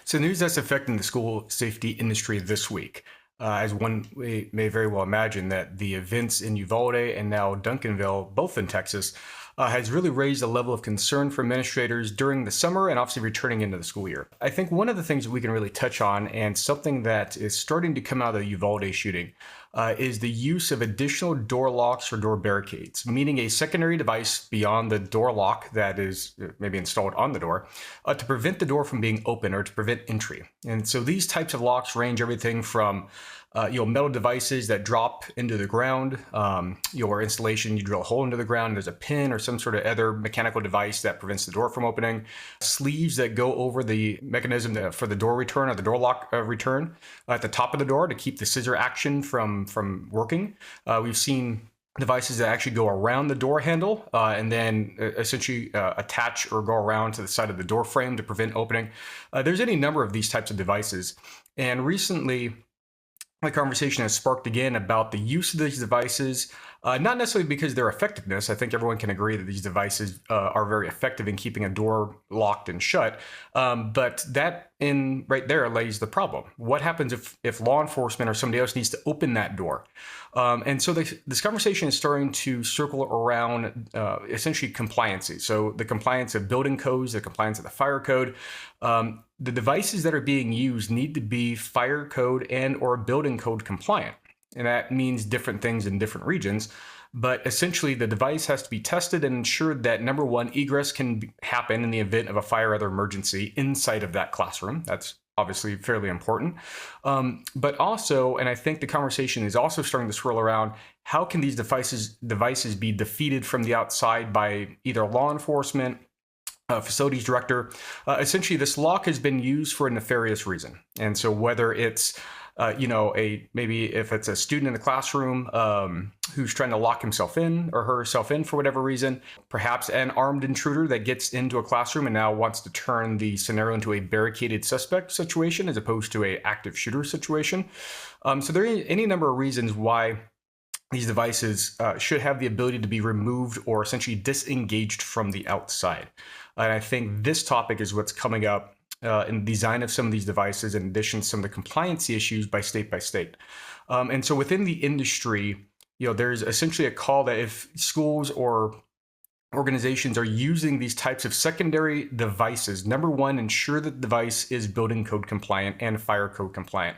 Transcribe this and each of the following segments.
So news that's affecting the school safety industry this week. As one may very well imagine, that the events in Uvalde and now Duncanville, both in Texas, has really raised a level of concern for administrators during the summer and obviously returning into the school year. I think one of the things that we can really touch on, and something that is starting to come out of the Uvalde shooting, is the use of additional door locks or door barricades, meaning a secondary device beyond the door lock that is maybe installed on the door to prevent the door from being open or to prevent entry. And so these types of locks range everything from metal devices that drop into the ground, your installation, you drill a hole into the ground, there's a pin or some sort of other mechanical device that prevents the door from opening, sleeves that go over the mechanism for the door return or the door lock return at the top of the door to keep the scissor action from working. We've seen devices that actually go around the door handle and then essentially attach or go around to the side of the door frame to prevent opening. There's any number of these types of devices. And recently, the conversation has sparked again about the use of these devices, not necessarily because of their effectiveness. I think everyone can agree that these devices are very effective in keeping a door locked and shut. But that right there lays the problem. What happens if law enforcement or somebody else needs to open that door? And so this conversation is starting to circle around essentially compliancy. So the compliance of building codes, the compliance of the fire code. The devices that are being used need to be fire code and or building code compliant. And that means different things in different regions. But essentially, the device has to be tested and ensured that, number one, egress can happen in the event of a fire or other emergency inside of that classroom. That's obviously fairly important. But also, and I think the conversation is also starting to swirl around, how can these devices be defeated from the outside by either law enforcement, facilities director? Essentially, this lock has been used for a nefarious reason. And so whether it's maybe if it's a student in the classroom who's trying to lock himself in or herself in for whatever reason, perhaps an armed intruder that gets into a classroom and now wants to turn the scenario into a barricaded suspect situation as opposed to a active shooter situation. So there are any number of reasons why these devices should have the ability to be removed or essentially disengaged from the outside. And I think this topic is what's coming up in the design of some of these devices, in addition to some of the compliancy issues by state. And so within the industry, there's essentially a call that if schools or organizations are using these types of secondary devices, number one, ensure that the device is building code compliant and fire code compliant.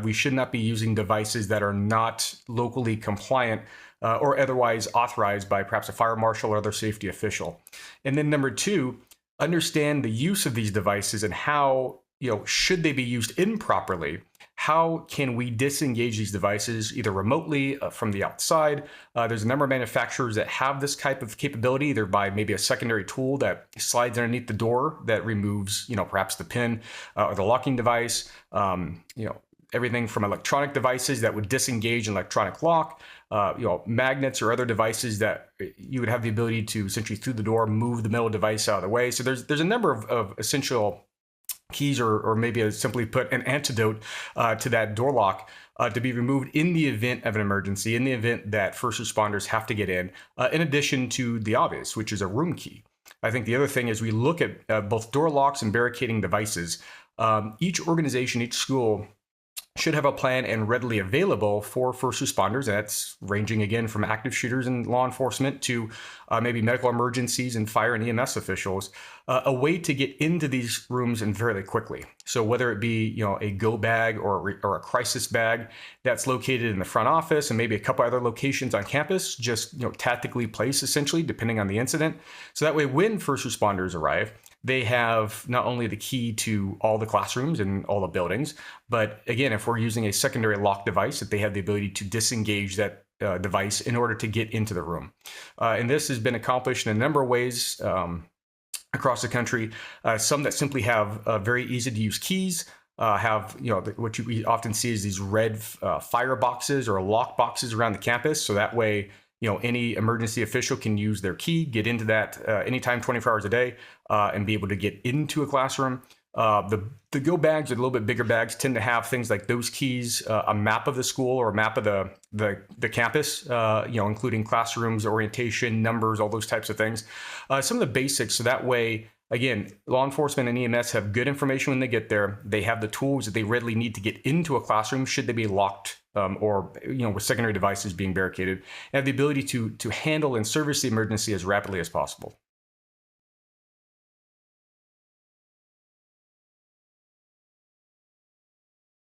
We should not be using devices that are not locally compliant or otherwise authorized by perhaps a fire marshal or other safety official. And then number two, understand the use of these devices and how, should they be used improperly, how can we disengage these devices either remotely from the outside? There's a number of manufacturers that have this type of capability, either by maybe a secondary tool that slides underneath the door that removes, perhaps the pin or the locking device. Everything from electronic devices that would disengage an electronic lock, magnets or other devices that you would have the ability to essentially through the door move the metal device out of the way. So there's a number of essential keys or maybe simply put an antidote to that door lock to be removed in the event of an emergency, in the event that first responders have to get in addition to the obvious, which is a room key. I think the other thing is we look at both door locks and barricading devices. Each organization, each school should have a plan and readily available for first responders. That's ranging again from active shooters and law enforcement to maybe medical emergencies and fire and EMS officials, a way to get into these rooms and fairly quickly. So whether it be a go bag or a crisis bag that's located in the front office and maybe a couple other locations on campus, just tactically placed essentially depending on the incident. So that way when first responders arrive, they have not only the key to all the classrooms and all the buildings, but again, if we're using a secondary lock device, that they have the ability to disengage that device in order to get into the room. And this has been accomplished in a number of ways across the country. Some that simply have very easy to use keys, have what we often see is these red fire boxes or lock boxes around the campus. So that way, any emergency official can use their key, get into that anytime, 24 hours a day, and be able to get into a classroom. The go bags or the little bit bigger bags tend to have things like those keys, a map of the school or a map of the campus, including classrooms, orientation, numbers, all those types of things. Some of the basics, so that way Again, law enforcement and EMS have good information when they get there. They have the tools that they readily need to get into a classroom should they be locked or with secondary devices being barricaded, and have the ability to handle and service the emergency as rapidly as possible.